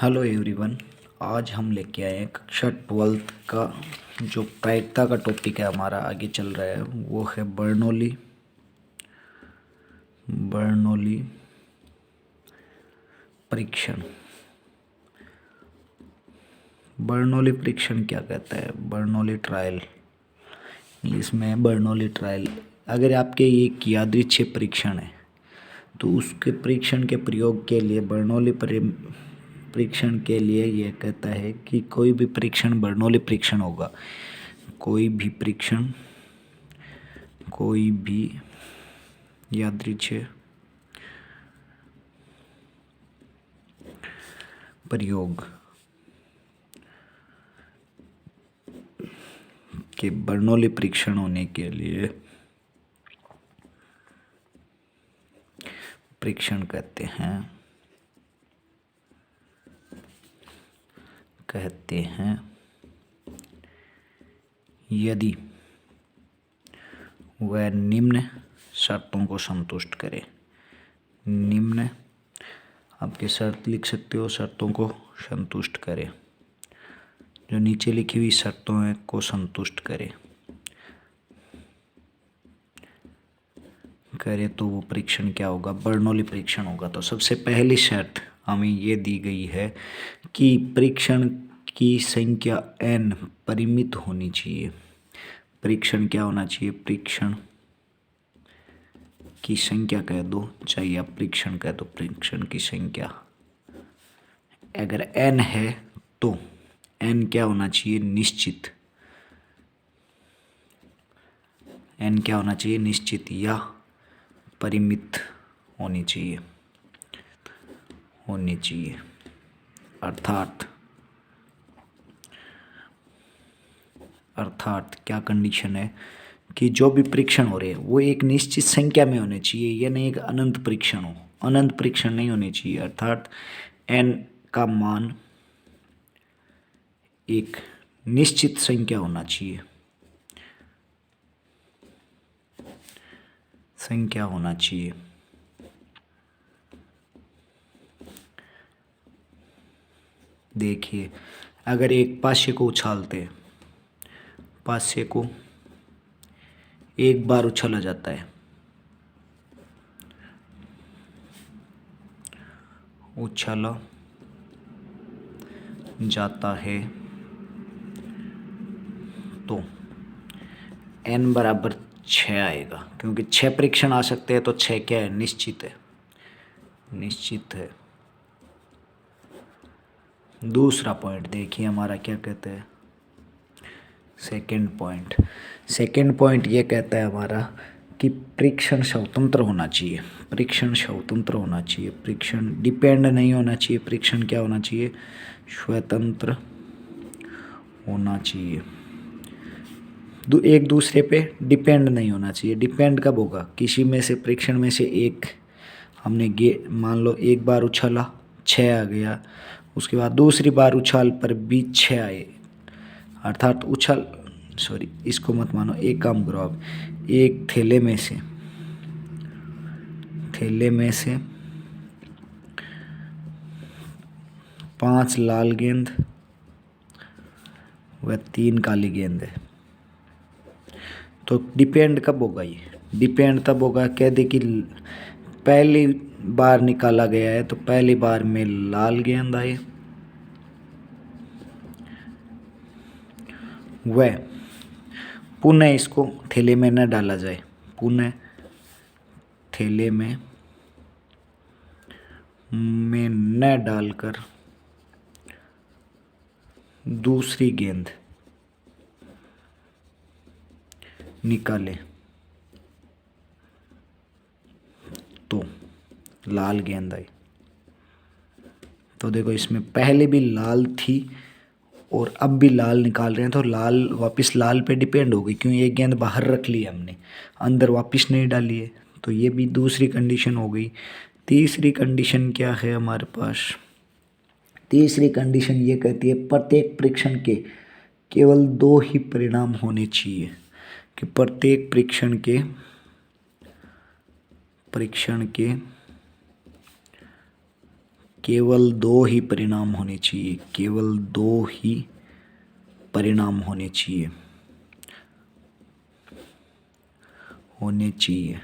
Hello everyone. आज हम लेके आए हैं कक्षा 12th का जो प्रायिकता का टॉपिक है हमारा आगे चल रहा है वो है बर्नौली परीक्षण। बर्नौली परीक्षण क्या कहता है? बर्नौली ट्रायल, इंग्लिश में बर्नौली ट्रायल। अगर आपके ये एक यादृच्छिक परीक्षण है तो उसके परीक्षण के प्रयोग के लिए बर्नौली परीक्षण के लिए यह कहता है कि कोई भी परीक्षण बर्नौली परीक्षण होगा। कोई भी यादृच्छिक प्रयोग के बर्नौली परीक्षण होने के लिए परीक्षण कहते हैं यदि वह निम्न शर्तों को संतुष्ट करे। निम्न आपके शर्त लिख सकते हो, शर्तों को संतुष्ट करे, जो नीचे लिखी हुई शर्तों है को संतुष्ट करे तो वो परीक्षण क्या होगा? बर्नौली परीक्षण होगा। तो सबसे पहली शर्त हमें ये दी गई है कि परीक्षण की संख्या n परिमित होनी चाहिए। परीक्षण क्या होना चाहिए? परीक्षण की संख्या कह दो, चाहिए आप परीक्षण कह दो। परीक्षण की संख्या अगर n है तो n क्या होना चाहिए? निश्चित। n क्या होना चाहिए? निश्चित या परिमित होनी चाहिए। अर्थात क्या कंडीशन है कि जो भी परीक्षण हो रहे हैं वो एक निश्चित संख्या में होने चाहिए। यह नहीं एक अनंत परीक्षण हो, अनंत परीक्षण नहीं होने चाहिए। अर्थात n का मान एक निश्चित संख्या होना चाहिए, देखिए, अगर एक पासे को उछालते हैं, पासे को एक बार उछाला जाता है, तो n बराबर 6 आएगा, क्योंकि 6 परीक्षण आ सकते हैं। तो 6 क्या है? निश्चित है। दूसरा पॉइंट देखिए हमारा क्या कहते हैं। सेकंड पॉइंट ये कहता है हमारा कि परीक्षण स्वतंत्र होना चाहिए। परीक्षण डिपेंड नहीं होना चाहिए। परीक्षण क्या होना चाहिए? स्वतंत्र होना चाहिए। एक दूसरे पे डिपेंड नहीं होना चाहिए। डिपेंड कब होगा? किसी में से परीक्षण में से एक हमने मान लो एक बार उछाला 6 आ गया, उसके बाद दूसरी बार उछाल पर भी 6 आए। अर्थात इसको मत मानो। एक काम करो आप, एक थैले में से 5 लाल गेंद व 3 काली गेंद है। तो डिपेंड कब होगा? ये डिपेंड तब होगा कह दे कि पहली बार निकाला गया है तो पहली बार में लाल गेंद आए, वह पुनः इसको थैले में न डाला जाए, पुनः थैले में न डालकर दूसरी गेंद निकाले तो लाल गेंद आई। तो देखो, इसमें पहले भी लाल थी और अब भी लाल निकाल रहे हैं, तो लाल वापस लाल पे डिपेंड हो गई, क्यों? एक गेंद बाहर रख ली हमने, अंदर वापस नहीं डाली है। तो ये भी दूसरी कंडीशन हो गई। तीसरी कंडीशन क्या है हमारे पास? तीसरी कंडीशन ये कहती है प्रत्येक परीक्षण के केवल 2 ही परिणाम होने चाहिए। कि प्रत्येक परीक्षण के केवल दो ही परिणाम होने चाहिए, केवल दो ही परिणाम होने चाहिए,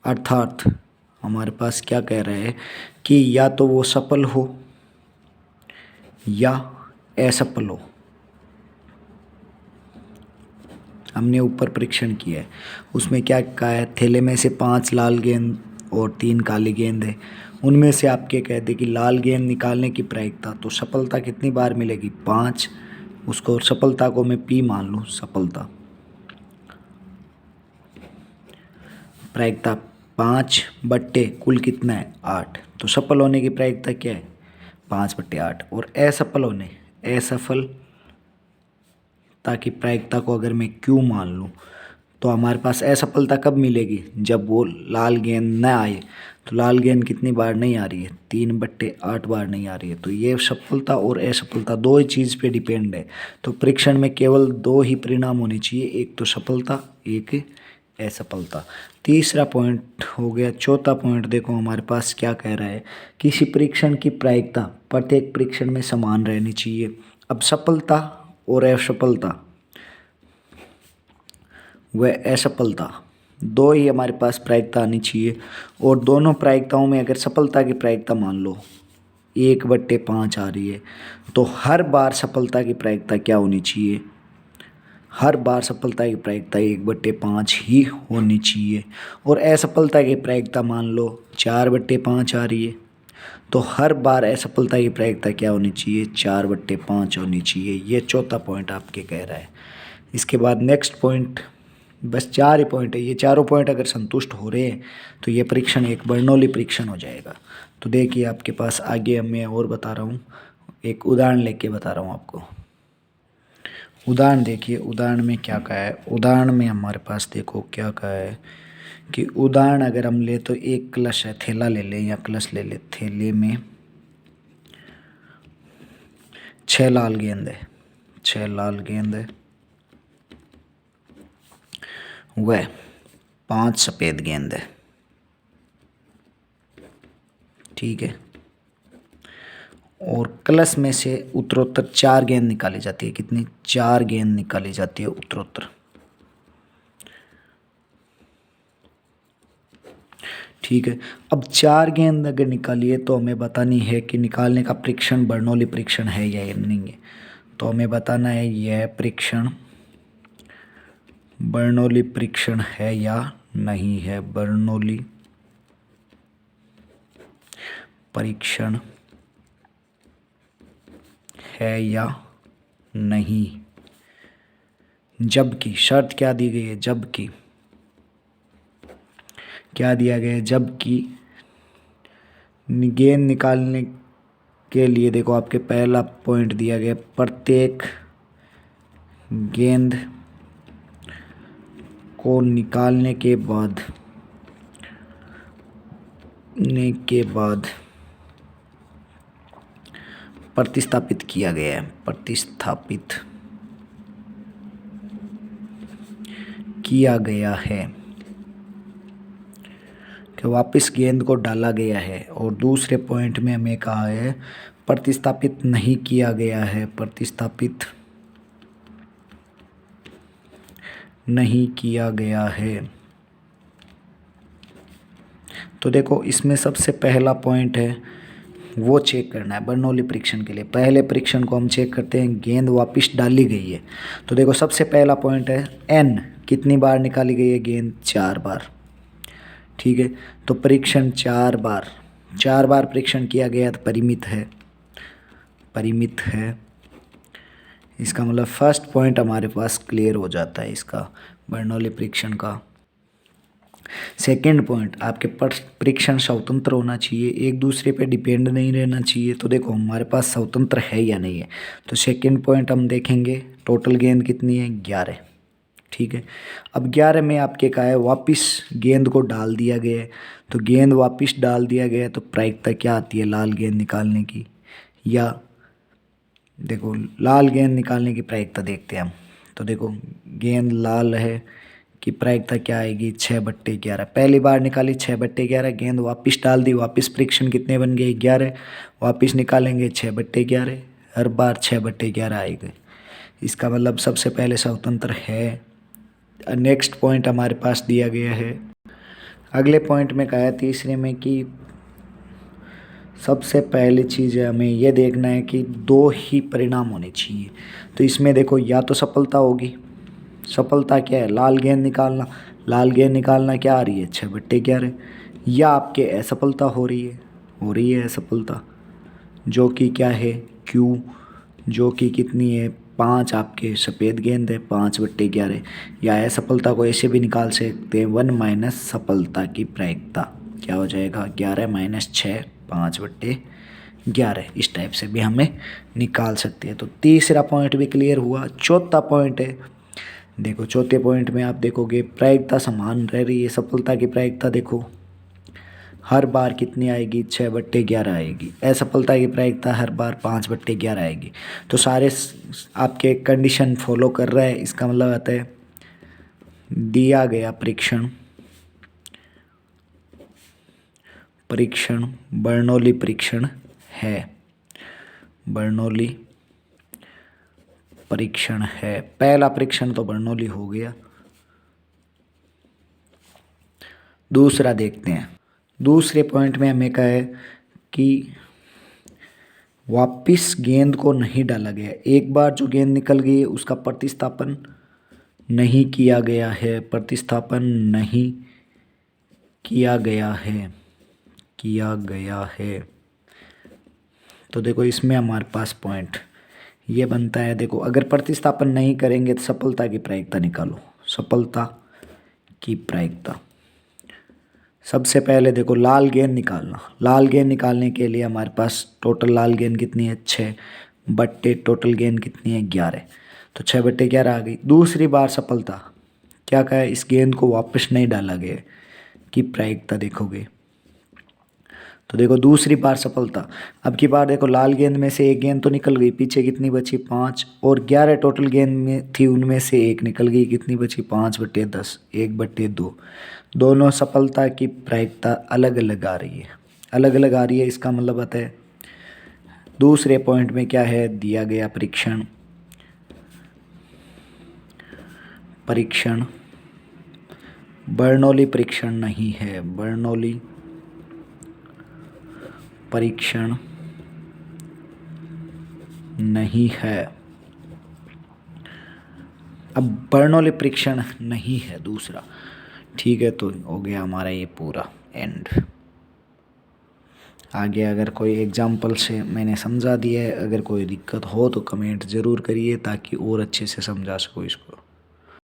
अर्थात हमारे पास क्या कह रहा है कि या तो वो सफल हो या असफल हो। हमने ऊपर परीक्षण किया है, उसमें क्या कहा है, थैले में से 5 लाल गेंद और 3 काली गेंद है, उनमें से आपके कहते कि लाल गेंद निकालने की प्रायिकता, तो सफलता कितनी बार मिलेगी, 5। उसको सफलता को मैं P मान लूँ, सफलता प्रायिकता 5 बट्टे कुल कितना है, 8। तो सफल होने की प्रायिकता क्या है, 5/8। और असफलता की प्रायिकता को अगर मैं Q मान लूँ, तो हमारे पास असफलता कब मिलेगी, जब वो लाल गेंद न आए। तो लाल गेंद कितनी बार नहीं आ रही है, 3/8 बार नहीं आ रही है। तो ये सफलता और असफलता दो ही चीज़ पे डिपेंड है। तो परीक्षण में केवल दो ही परिणाम होने चाहिए, एक तो सफलता, एक असफलता। तीसरा पॉइंट हो गया। चौथा पॉइंट देखो हमारे पास क्या कह रहा है, किसी परीक्षण की प्रायिकता प्रत्येक परीक्षण में समान रहनी चाहिए। अब सफलता और असफलता व असफलता दो ही हमारे पास प्रायिकता आनी चाहिए, और दोनों प्रायिकताओं में अगर सफलता की प्रायिकता मान लो 1/5 आ रही है, तो हर बार सफलता की प्रायिकता क्या होनी चाहिए, हर बार सफलता की प्रायिकता 1/5 ही होनी चाहिए। और असफलता की प्रायिकता मान लो 4/5 आ रही है, तो हर बार असफलता की प्रायिकता क्या होनी चाहिए, 4/5 होनी चाहिए। ये चौथा पॉइंट आपके कह रहा है। इसके बाद नेक्स्ट पॉइंट, बस 4 ही पॉइंट है, ये चारों पॉइंट अगर संतुष्ट हो रहे हैं तो ये परीक्षण एक बर्नौली परीक्षण हो जाएगा। तो देखिए आपके पास आगे मैं और बता रहा हूँ, एक उदाहरण लेके बता रहा हूँ आपको। उदाहरण देखिए, उदाहरण में क्या कहा है, उदाहरण में हमारे पास देखो क्या कहा है कि उदाहरण अगर हम ले तो एक कलश है, थैला ले लें या कलश ले लें, थैले में 6 लाल गेंद है, 6 लाल गेंद है वह 5 सफ़ेद गेंद है, ठीक है। और कलश में से उत्तरोत्तर 4 गेंद निकाली जाती है, कितनी, 4 गेंद निकाली जाती है उत्तरोत्तर, ठीक है। अब 4 गेंद अगर निकाली है तो हमें बतानी है कि निकालने का परीक्षण बर्नौली परीक्षण है या नहीं है। तो हमें बताना है यह परीक्षण बर्नौली परीक्षण है या नहीं है, बर्नौली परीक्षण है या नहीं। जबकि शर्त क्या दी गई है, जबकि क्या दिया गया है, जबकि गेंद निकालने के लिए देखो आपके पहला पॉइंट दिया गया, प्रत्येक गेंद को निकालने के बाद प्रतिस्थापित किया गया है, प्रतिस्थापित किया गया है कि वापस गेंद को डाला गया है। और दूसरे पॉइंट में हमें कहा है प्रतिस्थापित नहीं किया गया है, प्रतिस्थापित नहीं किया गया है। तो देखो इसमें सबसे पहला पॉइंट है वो चेक करना है बर्नौली परीक्षण के लिए। पहले परीक्षण को हम चेक करते हैं, गेंद वापस डाली गई है। तो देखो सबसे पहला पॉइंट है n, कितनी बार निकाली गई है गेंद, 4 बार, ठीक है। तो परीक्षण 4 बार परीक्षण किया गया तो परिमित है। इसका मतलब फर्स्ट पॉइंट हमारे पास क्लियर हो जाता है इसका, बर्नौली परीक्षण का। सेकेंड पॉइंट, आपके परीक्षण स्वतंत्र होना चाहिए, एक दूसरे पे डिपेंड नहीं रहना चाहिए। तो देखो हमारे पास स्वतंत्र है या नहीं है। तो सेकेंड पॉइंट हम देखेंगे, टोटल गेंद कितनी है, 11, ठीक है। अब 11 में आपके कहा है वापस गेंद को डाल दिया गया है। तो गेंद वापस डाल दिया गया तो प्रायिकता क्या आती है लाल गेंद निकालने की, या देखो लाल गेंद निकालने की प्रायिकता देखते हैं हम। तो देखो गेंद लाल है, कि प्रायिकता क्या आएगी 6/11। पहली बार निकाली 6/11, गेंद वापस डाल दी, वापस परीक्षण कितने बन गए 11, वापस निकालेंगे 6/11, हर बार 6/11 आएगा। इसका मतलब सबसे पहले स्वतंत्र है। नेक्स्ट पॉइंट हमारे पास दिया गया है। अगले पॉइंट में कहा है तीसरे में कि सबसे पहली चीज़ है हमें यह देखना है कि 2 ही परिणाम होने चाहिए। तो इसमें देखो या तो सफलता होगी, सफलता क्या है लाल गेंद निकालना, लाल गेंद निकालना क्या आ रही है 6/11, या आपके असफलता हो रही है असफलता, जो कि क्या है Q, जो कि कितनी है 5 आपके सफ़ेद गेंद है 5/11, या असफलता को ऐसे भी निकाल सकते हैं 1 माइनस सफलता की प्रायिकता क्या हो जाएगा 11 माइनस 6 5/11, इस टाइप से भी हमें निकाल सकते हैं। तो तीसरा पॉइंट भी क्लियर हुआ। चौथा पॉइंट है, देखो चौथे पॉइंट में आप देखोगे प्रायिकता समान रह रही है, सफलता की प्रायिकता देखो हर बार कितनी आएगी 6/11 आएगी, असफलता की प्रायिकता हर बार 5/11 आएगी। तो सारे आपके कंडीशन फॉलो कर रहा है, इसका मतलब आता है दिया गया परीक्षण बर्नौली परीक्षण है, बर्नौली परीक्षण है। पहला परीक्षण तो बर्नौली हो गया। दूसरा देखते हैं। दूसरे पॉइंट में हमें कहा है कि वापिस गेंद को नहीं डाला गया, एक बार जो गेंद निकल गई है उसका प्रतिस्थापन नहीं किया गया है, प्रतिस्थापन नहीं किया गया है। तो देखो इसमें हमारे पास पॉइंट ये बनता है, देखो अगर प्रतिस्थापन नहीं करेंगे तो सफलता की प्रायिकता निकालो, सफलता की प्रायिकता। सबसे पहले देखो लाल गेंद निकालना, लाल गेंद निकालने के लिए हमारे पास टोटल लाल गेंद कितनी है 6 बट्टे टोटल गेंद कितनी है 11, तो 6/11 आ गई। दूसरी बार सफलता क्या कहा है, इस गेंद को वापस नहीं डाला गया कि प्रायिकता देखोगे, तो देखो दूसरी बार सफलता। अब की बार देखो लाल गेंद में से एक गेंद तो निकल गई, पीछे कितनी बची 5, और 11 टोटल गेंद में थी उनमें से एक निकल गई, कितनी बची 5/10, 1/2। दोनों सफलता की प्रायिकता अलग अलग आ रही है, अलग अलग आ रही है। इसका मतलब आता है दूसरे पॉइंट में क्या है दिया गया परीक्षण बर्नौली परीक्षण नहीं है, बर्नौली परीक्षण नहीं है। अब बर्नौली परीक्षण नहीं है दूसरा, ठीक है, तो हो गया हमारा ये पूरा एंड। आगे अगर कोई एग्जाम्पल से मैंने समझा दिया है, अगर कोई दिक्कत हो तो कमेंट ज़रूर करिए ताकि और अच्छे से समझा सको इसको।